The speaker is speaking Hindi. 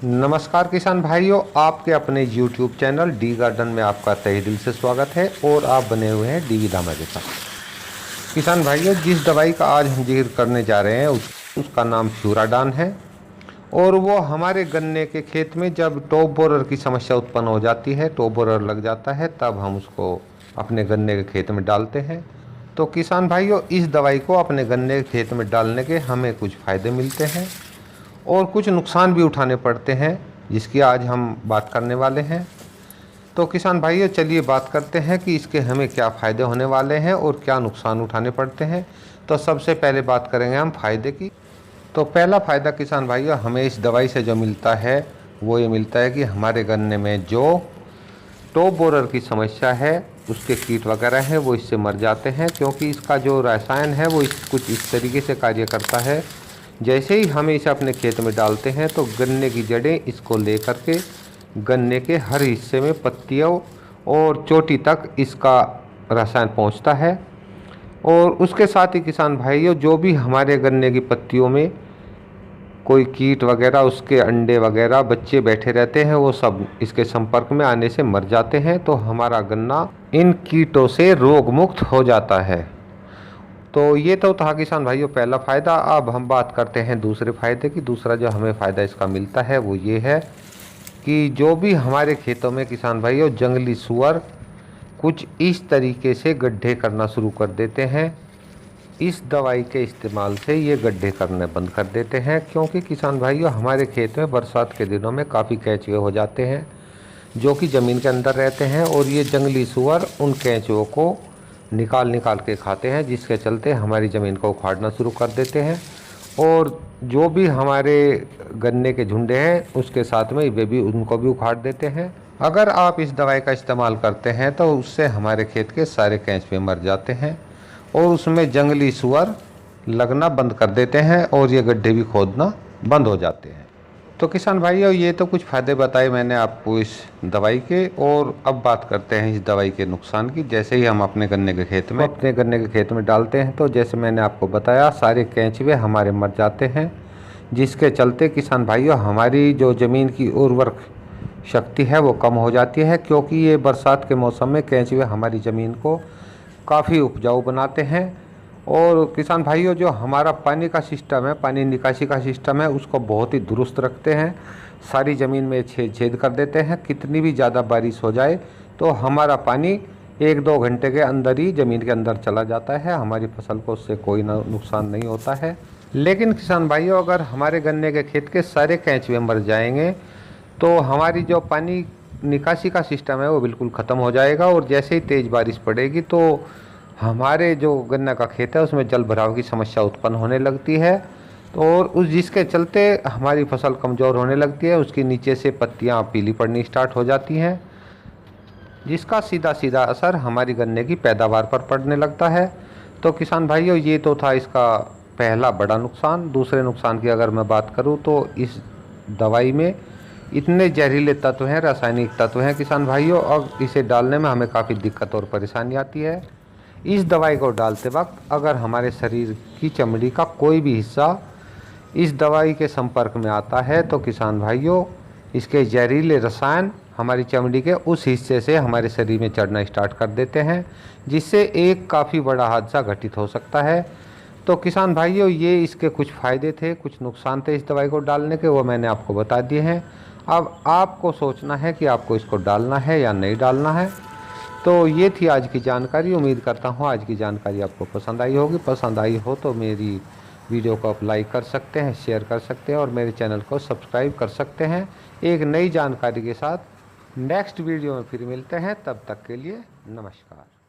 नमस्कार किसान भाइयों, आपके अपने YouTube चैनल डी गार्डन में आपका तहे दिल से स्वागत है। और आप बने हुए हैं डीवी धामा के साथ। किसान भाइयों, जिस दवाई का आज हम जिक्र करने जा रहे हैं उसका नाम फ्यूराडान है। और वो हमारे गन्ने के खेत में जब टॉप बोरर की समस्या उत्पन्न हो जाती है, टॉप बोरर लग जाता है, तब हम उसको अपने गन्ने के खेत में डालते हैं। तो किसान भाइयों, इस दवाई को अपने गन्ने के खेत में डालने के हमें कुछ फ़ायदे मिलते हैं और कुछ नुकसान भी उठाने पड़ते हैं, जिसकी आज हम बात करने वाले हैं। तो किसान भाइयों, चलिए बात करते हैं कि इसके हमें क्या फ़ायदे होने वाले हैं और क्या नुकसान उठाने पड़ते हैं। तो सबसे पहले बात करेंगे हम फ़ायदे की। तो पहला फ़ायदा किसान भाइयों, हमें इस दवाई से जो मिलता है वो ये मिलता है कि हमारे गन्ने में जो टॉप बोरर की समस्या है, उसके कीट वगैरह हैं, वो इससे मर जाते हैं। क्योंकि इसका जो रसायन है वो कुछ इस तरीके से कार्य करता है, जैसे ही हम इसे अपने खेत में डालते हैं तो गन्ने की जड़ें इसको लेकर के गन्ने के हर हिस्से में, पत्तियों और चोटी तक इसका रसायन पहुंचता है। और उसके साथ ही किसान भाइयों, जो भी हमारे गन्ने की पत्तियों में कोई कीट वगैरह, उसके अंडे वगैरह बच्चे बैठे रहते हैं, वो सब इसके संपर्क में आने से मर जाते हैं। तो हमारा गन्ना इन कीटों से रोग मुक्त हो जाता है। तो ये तो था किसान भाइयों पहला फ़ायदा। अब हम बात करते हैं दूसरे फ़ायदे की। दूसरा जो हमें फ़ायदा इसका मिलता है वो ये है कि जो भी हमारे खेतों में किसान भाइयों जंगली सूअर कुछ इस तरीके से गड्ढे करना शुरू कर देते हैं, इस दवाई के इस्तेमाल से ये गड्ढे करने बंद कर देते हैं। क्योंकि किसान भाइयों, हमारे खेत में बरसात के दिनों में काफ़ी केंचुए हो जाते हैं जो कि ज़मीन के अंदर रहते हैं, और ये जंगली सूअर उन केंचुओं को निकाल निकाल के खाते हैं, जिसके चलते हमारी ज़मीन को उखाड़ना शुरू कर देते हैं। और जो भी हमारे गन्ने के झुंडे हैं उसके साथ में वे भी उनको भी उखाड़ देते हैं। अगर आप इस दवाई का इस्तेमाल करते हैं तो उससे हमारे खेत के सारे केंचुए मर जाते हैं और उसमें जंगली सूअर लगना बंद कर देते हैं और ये गड्ढे भी खोदना बंद हो जाते हैं। तो किसान भाइयों, ये तो कुछ फ़ायदे बताए मैंने आपको इस दवाई के। और अब बात करते हैं इस दवाई के नुकसान की। जैसे ही हम अपने गन्ने के खेत में डालते हैं तो जैसे मैंने आपको बताया, सारे केंचुए हमारे मर जाते हैं, जिसके चलते किसान भाइयों हमारी जो ज़मीन की उर्वरक शक्ति है वो कम हो जाती है। क्योंकि ये बरसात के मौसम में केंचुए हमारी ज़मीन को काफ़ी उपजाऊ बनाते हैं। और किसान भाइयों, जो हमारा पानी का सिस्टम है, पानी निकासी का सिस्टम है, उसको बहुत ही दुरुस्त रखते हैं। सारी ज़मीन में छेद छेद कर देते हैं। कितनी भी ज़्यादा बारिश हो जाए तो हमारा पानी 1-2 घंटे के अंदर ही ज़मीन के अंदर चला जाता है। हमारी फसल को उससे कोई नुकसान नहीं होता है। लेकिन किसान भाइयों, अगर हमारे गन्ने के खेत के सारे केंचुए मर जाएंगे तो हमारी जो पानी निकासी का सिस्टम है वो बिल्कुल ख़त्म हो जाएगा। और जैसे ही तेज़ बारिश पड़ेगी तो हमारे जो गन्ना का खेत है उसमें जल भराव की समस्या उत्पन्न होने लगती है। तो और उस जिसके चलते हमारी फसल कमज़ोर होने लगती है, उसके नीचे से पत्तियां पीली पड़नी स्टार्ट हो जाती हैं, जिसका सीधा सीधा असर हमारी गन्ने की पैदावार पर पड़ने लगता है। तो किसान भाइयों, ये तो था इसका पहला बड़ा नुकसान। दूसरे नुकसान की अगर मैं बात करूँ तो इस दवाई में इतने जहरीले तत्व हैं, रासायनिक तत्व हैं किसान भाइयों, और इसे डालने में हमें काफ़ी दिक्कत और परेशानी आती है। इस दवाई को डालते वक्त अगर हमारे शरीर की चमड़ी का कोई भी हिस्सा इस दवाई के संपर्क में आता है तो किसान भाइयों, इसके जहरीले रसायन हमारी चमड़ी के उस हिस्से से हमारे शरीर में चढ़ना स्टार्ट कर देते हैं, जिससे एक काफ़ी बड़ा हादसा घटित हो सकता है। तो किसान भाइयों, ये इसके कुछ फ़ायदे थे, कुछ नुकसान थे इस दवाई को डालने के, वो मैंने आपको बता दिए हैं। अब आपको सोचना है कि आपको इसको डालना है या नहीं डालना है। तो ये थी आज की जानकारी। उम्मीद करता हूँ आज की जानकारी आपको पसंद आई होगी। पसंद आई हो तो मेरी वीडियो को आप लाइक कर सकते हैं, शेयर कर सकते हैं और मेरे चैनल को सब्सक्राइब कर सकते हैं। एक नई जानकारी के साथ नेक्स्ट वीडियो में फिर मिलते हैं। तब तक के लिए नमस्कार।